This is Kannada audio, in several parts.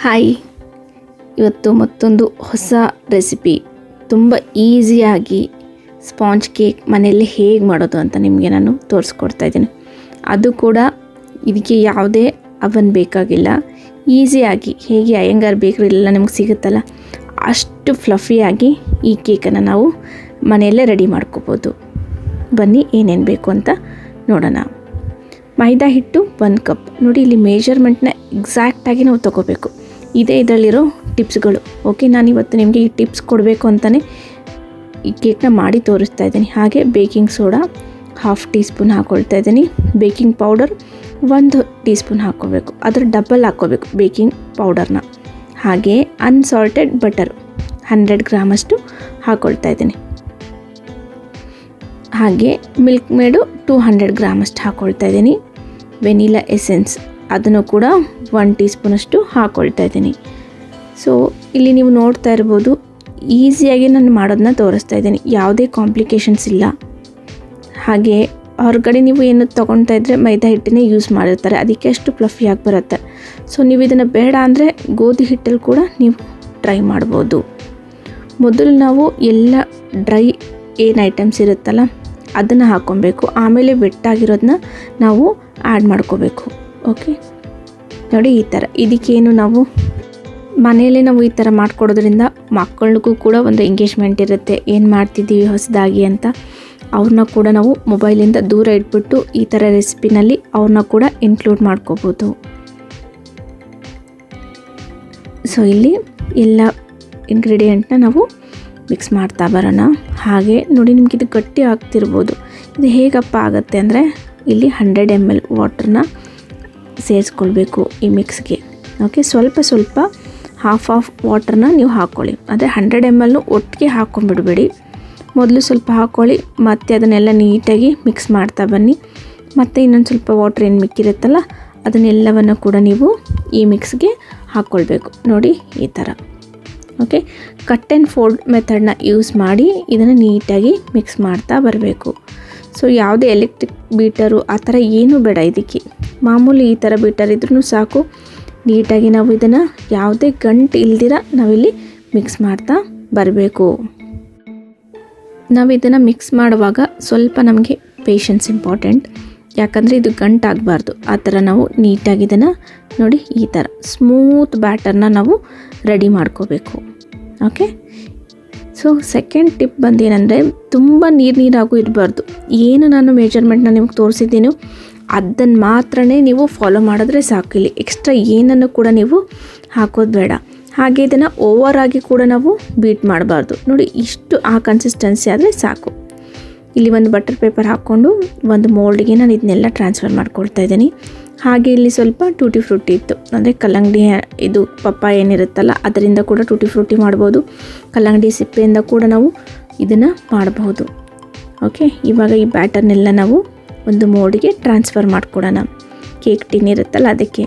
ಹಾಯ್, ಇವತ್ತು ಮತ್ತೊಂದು ಹೊಸ ರೆಸಿಪಿ ತುಂಬ ಈಸಿಯಾಗಿ ಸ್ಪಾಂಜ್ ಕೇಕ್ ಮನೆಯಲ್ಲೇ ಹೇಗೆ ಮಾಡೋದು ಅಂತ ನಿಮಗೆ ನಾನು ತೋರಿಸ್ಕೊಡ್ತಾ ಇದ್ದೀನಿ. ಅದು ಕೂಡ ಇದಕ್ಕೆ ಯಾವುದೇ ಅವನ್ ಬೇಕಾಗಿಲ್ಲ. ಈಸಿಯಾಗಿ ಹೇಗೆ ಅಯ್ಯಂಗಾರ್ ಬೇಕ್ರಿಲೆಲ್ಲ ನಿಮ್ಗೆ ಸಿಗುತ್ತಲ್ಲ ಅಷ್ಟು ಫ್ಲಫಿಯಾಗಿ ಈ ಕೇಕನ್ನು ನಾವು ಮನೆಯಲ್ಲೇ ರೆಡಿ ಮಾಡ್ಕೋಬೋದು. ಬನ್ನಿ ಏನೇನು ಬೇಕು ಅಂತ ನೋಡೋಣ. ಮೈದಾ ಹಿಟ್ಟು 1 ಕಪ್. ನೋಡಿ, ಇಲ್ಲಿ ಮೆಜರ್ಮೆಂಟ್ನ ಎಕ್ಸಾಕ್ಟಾಗಿ ನಾವು ತೊಗೋಬೇಕು. ಇದೇ ಇದರಲ್ಲಿರೋ ಟಿಪ್ಸ್ಗಳು. ಓಕೆ, ನಾನಿವತ್ತು ನಿಮಗೆ ಈ ಟಿಪ್ಸ್ ಕೊಡಬೇಕು ಅಂತಲೇ ಈ ಕೇಕ್ನ ಮಾಡಿ ತೋರಿಸ್ತಾ ಇದ್ದೀನಿ. ಹಾಗೆ ಬೇಕಿಂಗ್ ಸೋಡಾ 1/2 ಟೀ ಸ್ಪೂನ್ ಹಾಕ್ಕೊಳ್ತಾ ಇದ್ದೀನಿ. ಬೇಕಿಂಗ್ ಪೌಡರ್ 1 ಟೀ ಸ್ಪೂನ್ ಹಾಕ್ಕೋಬೇಕು, ಅದರ ಡಬಲ್ ಹಾಕ್ಕೋಬೇಕು ಬೇಕಿಂಗ್ ಪೌಡರ್ನ. ಹಾಗೆ ಅನ್ಸಾಲ್ಟೆಡ್ ಬಟರ್ 100 ಗ್ರಾಮಷ್ಟು ಹಾಕ್ಕೊಳ್ತಾ ಇದ್ದೀನಿ. ಹಾಗೆ ಮಿಲ್ಕ್ ಮೇಡು 200 ಗ್ರಾಮಷ್ಟು ಹಾಕ್ಕೊಳ್ತಾ ಇದ್ದೀನಿ. ವೆನಿಲಾ ಎಸೆನ್ಸ್ ಅದನ್ನು ಕೂಡ 1 ಟೀ ಸ್ಪೂನಷ್ಟು ಹಾಕ್ಕೊಳ್ತಾ ಇದ್ದೀನಿ. ಸೊ ಇಲ್ಲಿ ನೀವು ನೋಡ್ತಾ ಇರ್ಬೋದು, ಈಸಿಯಾಗಿ ನಾನು ಮಾಡೋದನ್ನ ತೋರಿಸ್ತಾ ಇದ್ದೀನಿ. ಯಾವುದೇ ಕಾಂಪ್ಲಿಕೇಶನ್ಸ್ ಇಲ್ಲ. ಹಾಗೆ ಹೊರಗಡೆ ನೀವು ಏನು ತೊಗೊಳ್ತಾ ಇದ್ದರೆ ಮೈದಾ ಹಿಟ್ಟನ್ನೇ ಯೂಸ್ ಮಾಡಿರ್ತಾರೆ, ಅದಕ್ಕೆ ಅಷ್ಟು ಫ್ಲಫಿಯಾಗಿ ಬರುತ್ತೆ. ಸೊ ನೀವು ಇದನ್ನು ಬೇಡ ಅಂದರೆ ಗೋಧಿ ಹಿಟ್ಟಲ್ಲಿ ಕೂಡ ನೀವು ಟ್ರೈ ಮಾಡ್ಬೋದು. ಮೊದಲು ನಾವು ಎಲ್ಲ ಡ್ರೈ ಏನು ಐಟಮ್ಸ್ ಇರುತ್ತಲ್ಲ ಅದನ್ನು ಹಾಕ್ಕೊಬೇಕು. ಆಮೇಲೆ ವೆಟ್ಟಾಗಿರೋದನ್ನ ನಾವು ಆ್ಯಡ್ ಮಾಡ್ಕೋಬೇಕು. ಓಕೆ, ನೋಡಿ ಈ ಥರ. ಇದಕ್ಕೇನು ನಾವು ಮನೆಯಲ್ಲೇ ನಾವು ಈ ಥರ ಮಾಡಿಕೊಡೋದ್ರಿಂದ ಮಕ್ಕಳಿಗೂ ಕೂಡ ಒಂದು ಎಂಗೇಜ್ಮೆಂಟ್ ಇರುತ್ತೆ, ಏನು ಮಾಡ್ತಿದ್ದೀವಿ ಹೊಸದಾಗಿ ಅಂತ. ಅವ್ರನ್ನ ಕೂಡ ನಾವು ಮೊಬೈಲಿಂದ ದೂರ ಇಟ್ಬಿಟ್ಟು ಈ ಥರ ರೆಸಿಪಿನಲ್ಲಿ ಅವ್ರನ್ನ ಕೂಡ ಇನ್ಕ್ಲೂಡ್ ಮಾಡ್ಕೋಬೋದು. ಸೊ ಇಲ್ಲಿ ಎಲ್ಲ ಇಂಗ್ರೀಡಿಯೆಂಟ್ನ ನಾವು ಮಿಕ್ಸ್ ಮಾಡ್ತಾ ಬರೋಣ. ಹಾಗೆ ನೋಡಿ, ನಿಮ್ಗೆ ಇದು ಗಟ್ಟಿ ಆಗ್ತಿರ್ಬೋದು. ಇದು ಹೇಗಪ್ಪ ಆಗುತ್ತೆ ಅಂದರೆ ಇಲ್ಲಿ 100 ml ವಾಟ್ರನ್ನ ಸೇರಿಸ್ಕೊಳ್ಬೇಕು ಈ ಮಿಕ್ಸ್ಗೆ. ಓಕೆ, ಸ್ವಲ್ಪ ಹಾಫ್ ವಾಟ್ರನ್ನ ನೀವು ಹಾಕ್ಕೊಳ್ಳಿ. ಆದರೆ 100 ml ಒಟ್ಟಿಗೆ ಹಾಕ್ಕೊಂಡ್ಬಿಡಬೇಡಿ. ಮೊದಲು ಸ್ವಲ್ಪ ಹಾಕ್ಕೊಳ್ಳಿ, ಮತ್ತು ಅದನ್ನೆಲ್ಲ ನೀಟಾಗಿ ಮಿಕ್ಸ್ ಮಾಡ್ತಾ ಬನ್ನಿ. ಮತ್ತು ಇನ್ನೊಂದು ಸ್ವಲ್ಪ ವಾಟ್ರ್ ಏನು ಮಿಕ್ಕಿರುತ್ತಲ್ಲ ಅದನ್ನೆಲ್ಲವನ್ನು ಕೂಡ ನೀವು ಈ ಮಿಕ್ಸ್ಗೆ ಹಾಕ್ಕೊಳ್ಬೇಕು. ನೋಡಿ ಈ ಥರ. ಓಕೆ, ಕಟ್ ಆ್ಯಂಡ್ ಫೋಲ್ಡ್ ಮೆಥಡ್ನ ಯೂಸ್ ಮಾಡಿ ಇದನ್ನು ನೀಟಾಗಿ ಮಿಕ್ಸ್ ಮಾಡ್ತಾ ಬರಬೇಕು. ಸೊ ಯಾವುದೇ ಎಲೆಕ್ಟ್ರಿಕ್ ಬೀಟರು ಆ ಥರ ಏನೂ ಬೇಡ ಇದಕ್ಕೆ. ಮಾಮೂಲಿ ಈ ಥರ ಬೀಟರ್ ಇದ್ರೂ ಸಾಕು. ನೀಟಾಗಿ ನಾವು ಇದನ್ನು ಯಾವುದೇ ಗಂಟು ಇಲ್ದಿರ ನಾವಿಲ್ಲಿ ಮಿಕ್ಸ್ ಮಾಡ್ತಾ ಬರಬೇಕು. ನಾವು ಇದನ್ನು ಮಿಕ್ಸ್ ಮಾಡುವಾಗ ಸ್ವಲ್ಪ ನಮಗೆ ಪೇಷನ್ಸ್ ಇಂಪಾರ್ಟೆಂಟ್. ಯಾಕಂದರೆ ಇದು ಗಂಟಾಗಬಾರ್ದು. ಆ ಥರ ನಾವು ನೀಟಾಗಿ ಇದನ್ನು ನೋಡಿ ಈ ಥರ ಸ್ಮೂತ್ ಬ್ಯಾಟರ್ನ ನಾವು ರೆಡಿ ಮಾಡ್ಕೋಬೇಕು. ಓಕೆ, ಸೊ ಸೆಕೆಂಡ್ ಟಿಪ್ ಬಂದೇನೆಂದರೆ ತುಂಬ ನೀರಾಗೂ ಇರಬಾರ್ದು. ಏನು ನಾನು ಮೆಜರ್ಮೆಂಟ್ನ ನಿಮ್ಗೆ ತೋರಿಸಿದ್ದೀನೋ ಅದನ್ನು ಮಾತ್ರನೇ ನೀವು ಫಾಲೋ ಮಾಡಿದ್ರೆ ಸಾಕು. ಇಲ್ಲಿ ಎಕ್ಸ್ಟ್ರಾ ಏನನ್ನು ಕೂಡ ನೀವು ಹಾಕೋದು ಬೇಡ. ಹಾಗೆ ಇದನ್ನು ಓವರಾಗಿ ಕೂಡ ನಾವು ಬೀಟ್ ಮಾಡಬಾರ್ದು. ನೋಡಿ, ಇಷ್ಟು ಆ ಕನ್ಸಿಸ್ಟೆನ್ಸಿ ಆದರೆ ಸಾಕು. ಇಲ್ಲಿ ಒಂದು ಬಟರ್ ಪೇಪರ್ ಹಾಕ್ಕೊಂಡು ಒಂದು ಮೋಲ್ಡ್ಗೆ ನಾನು ಇದನ್ನೆಲ್ಲ ಟ್ರಾನ್ಸ್ಫರ್ ಮಾಡ್ಕೊಳ್ತಾ ಇದ್ದೀನಿ. ಹಾಗೆ ಇಲ್ಲಿ ಸ್ವಲ್ಪ ಟೂಟಿ ಫ್ರೂಟಿ ಇತ್ತು, ಅಂದರೆ ಕಲ್ಲಂಗಡಿ, ಇದು ಪಪ್ಪಾಯ ಏನಿರುತ್ತಲ್ಲ ಅದರಿಂದ ಕೂಡ ಟೂಟಿ ಫ್ರೂಟಿ ಮಾಡ್ಬೋದು. ಕಲ್ಲಂಗಡಿ ಸಿಪ್ಪೆಯಿಂದ ಕೂಡ ನಾವು ಇದನ್ನು ಮಾಡಬಹುದು. ಓಕೆ, ಇವಾಗ ಈ ಬ್ಯಾಟರ್ನೆಲ್ಲ ನಾವು ಒಂದು ಮೋಲ್ಡ್ಗೆ ಟ್ರಾನ್ಸ್ಫರ್ ಮಾಡ್ಕೊಡೋಣ. ಕೇಕ್ ಟಿನ್ ಇರುತ್ತಲ್ಲ ಅದಕ್ಕೆ.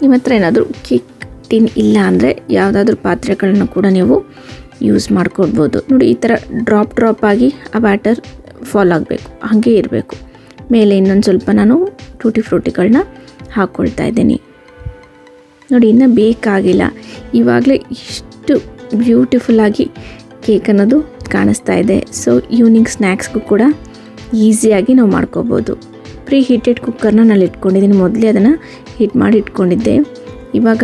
ನಿಮ್ಮ ಹತ್ರ ಏನಾದರೂ ಕೇಕ್ ಟಿನ್ ಇಲ್ಲ ಅಂದರೆ ಯಾವುದಾದ್ರೂ ಪಾತ್ರೆಗಳನ್ನು ಕೂಡ ನೀವು ಯೂಸ್ ಮಾಡ್ಕೊಡ್ಬೋದು. ನೋಡಿ, ಈ ಥರ ಡ್ರಾಪ್ ಆಗಿ ಆ ಬ್ಯಾಟರ್ ಫಾಲ್ ಆಗಬೇಕು, ಹಾಗೆ ಇರಬೇಕು. ಮೇಲೆ ಇನ್ನೊಂದು ಸ್ವಲ್ಪ ನಾನು ಟೂಟಿ ಫ್ರೂಟಿಗಳನ್ನ ಹಾಕ್ಕೊಳ್ತಾ ಇದ್ದೀನಿ. ನೋಡಿ, ಇನ್ನೂ ಬೇಕಾಗಿಲ್ಲ. ಇವಾಗಲೇ ಇಷ್ಟು ಬ್ಯೂಟಿಫುಲ್ಲಾಗಿ ಕೇಕ್ ಅನ್ನೋದು ಕಾಣಿಸ್ತಾ ಇದೆ. ಸೊ ಈವ್ನಿಂಗ್ ಸ್ನ್ಯಾಕ್ಸ್ಗೂ ಕೂಡ ಈಸಿಯಾಗಿ ನಾವು ಮಾಡ್ಕೋಬೋದು. ಪ್ರೀ ಹೀಟೆಡ್ ಕುಕ್ಕರ್ನ ನಾನು ಇಟ್ಕೊಂಡಿದ್ದೀನಿ. ಮೊದಲೇ ಅದನ್ನು ಹೀಟ್ ಮಾಡಿ ಇಟ್ಕೊಂಡಿದ್ದೆ. ಇವಾಗ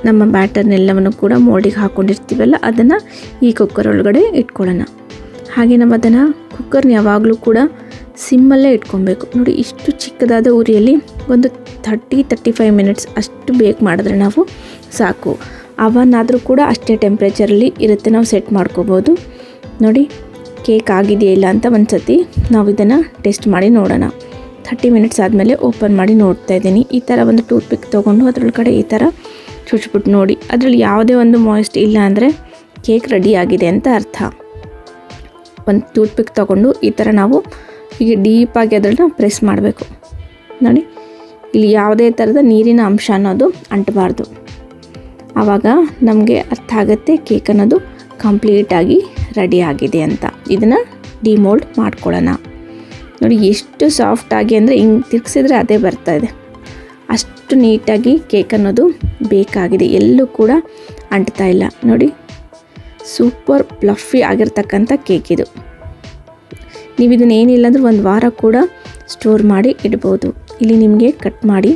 ನಮ್ಮ ಬ್ಯಾಟರ್ನೆಲ್ಲವನ್ನು ಕೂಡ ಮೋಲ್ಡಿಗೆ ಹಾಕ್ಕೊಂಡಿರ್ತೀವಲ್ಲ ಅದನ್ನು ಈ ಕುಕ್ಕರ್ ಒಳಗಡೆ ಇಟ್ಕೊಳ್ಳೋಣ. ಹಾಗೆ ನಾವು ಅದನ್ನು ಕುಕ್ಕರ್ನ ಯಾವಾಗಲೂ ಕೂಡ ಸಿಮ್ಮಲ್ಲೇ ಇಟ್ಕೊಬೇಕು. ನೋಡಿ, ಇಷ್ಟು ಚಿಕ್ಕದಾದ ಉರಿಯಲ್ಲಿ ಒಂದು 30-35 ಮಿನಿಟ್ಸ್ ಅಷ್ಟು ಬೇಕ್ ಮಾಡಿದ್ರೆ ನಾವು ಸಾಕು. ಅವನ್ ಆದರೂ ಕೂಡ ಅಷ್ಟೇ ಟೆಂಪ್ರೇಚರಲ್ಲಿ ಇರುತ್ತೆ, ನಾವು ಸೆಟ್ ಮಾಡ್ಕೋಬೋದು. ನೋಡಿ, ಕೇಕ್ ಆಗಿದೆಯಾ ಇಲ್ಲ ಅಂತ ಒಂದು ಸತಿ ನಾವು ಇದನ್ನು ಟೆಸ್ಟ್ ಮಾಡಿ ನೋಡೋಣ. 30 ಮಿನಿಟ್ಸ್ ಆದಮೇಲೆ ಓಪನ್ ಮಾಡಿ ನೋಡ್ತಾ ಇದ್ದೀನಿ. ಈ ಥರ ಒಂದು ಟೂತ್ ಪಿಕ್ ತೊಗೊಂಡು ಅದರೊಳಗಡೆ ಈ ಥರ ಚುಚ್ಬಿಟ್ಟು ನೋಡಿ, ಅದರಲ್ಲಿ ಯಾವುದೇ ಒಂದು ಮಾಯ್ಸ್ಟ್ ಇಲ್ಲ ಅಂದರೆ ಕೇಕ್ ರೆಡಿ ಆಗಿದೆ ಅಂತ ಅರ್ಥ. ಒಂದು ಟೂತ್ ಪಿಕ್ ತೊಗೊಂಡು ಈ ಥರ ನಾವು ಈಗ ಡೀಪಾಗಿ ಅದನ್ನು ಪ್ರೆಸ್ ಮಾಡಬೇಕು. ನೋಡಿ, ಇಲ್ಲಿ ಯಾವುದೇ ಥರದ ನೀರಿನ ಅಂಶ ಅನ್ನೋದು ಅಂಟಬಾರ್ದು. ಆವಾಗ ನಮಗೆ ಅರ್ಥ ಆಗುತ್ತೆ ಕೇಕ್ ಅನ್ನೋದು ಕಂಪ್ಲೀಟಾಗಿ ರೆಡಿ ಆಗಿದೆ ಅಂತ. ಇದನ್ನು ಡಿಮೋಲ್ಡ್ ಮಾಡ್ಕೊಳ್ಳೋಣ. ನೋಡಿ, ಎಷ್ಟು ಸಾಫ್ಟಾಗಿ ಅಂದರೆ ಹಿಂಗೆ ತಿರ್ಗಿಸಿದ್ರೆ ಅದೇ ಬರ್ತಾಯಿದೆ. ಅಷ್ಟು ನೀಟಾಗಿ ಕೇಕ್ ಅನ್ನೋದು ಬೇಕಾಗಿದೆ, ಎಲ್ಲೂ ಕೂಡ ಅಂಟ್ತಾ ಇಲ್ಲ ನೋಡಿ. ಸೂಪರ್ ಪ್ಲಫಿ ಆಗಿರ್ತಕ್ಕಂಥ ಕೇಕ್ ಇದು. ನೀವು ಇದನ್ನ ಏನಿಲ್ಲ ಅಂದ್ರೆ ಒಂದು ವಾರ ಕೂಡ ಸ್ಟೋರ್ ಮಾಡಿ ಇಡ್ಬೋದು. ಇಲ್ಲಿ ನಿಮಗೆ ಕಟ್ ಮಾಡಿ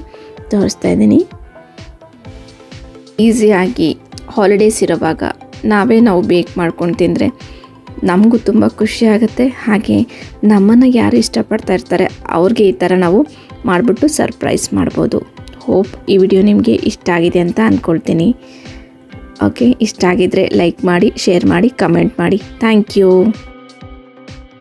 ತೋರಿಸ್ತಾ ಇದ್ದೀನಿ. ಈಸಿಯಾಗಿ ಹಾಲಿಡೇಸ್ ಇರೋವಾಗ ನಾವು ಬೇಕ್ ಮಾಡ್ಕೊಂಡು ತಿಂದರೆ ನಮಗೂ ತುಂಬ ಖುಷಿ ಆಗುತ್ತೆ. ಹಾಗೆ ನಮ್ಮನ್ನು ಯಾರು ಇಷ್ಟಪಡ್ತಾ ಇರ್ತಾರೆ ಅವ್ರಿಗೆ ಈ ಥರ ನಾವು ಮಾಡಿಬಿಟ್ಟು ಸರ್ಪ್ರೈಸ್ ಮಾಡ್ಬೋದು. ಹೋಪ್ ಈ ವಿಡಿಯೋ ನಿಮಗೆ ಇಷ್ಟ ಆಗಿದೆ ಅಂತ ಅಂದ್ಕೊಳ್ತೀನಿ. ಓಕೆ, ಇಷ್ಟ ಆಗಿದ್ದರೆ ಲೈಕ್ ಮಾಡಿ, ಶೇರ್ ಮಾಡಿ, ಕಮೆಂಟ್ ಮಾಡಿ. Thank you.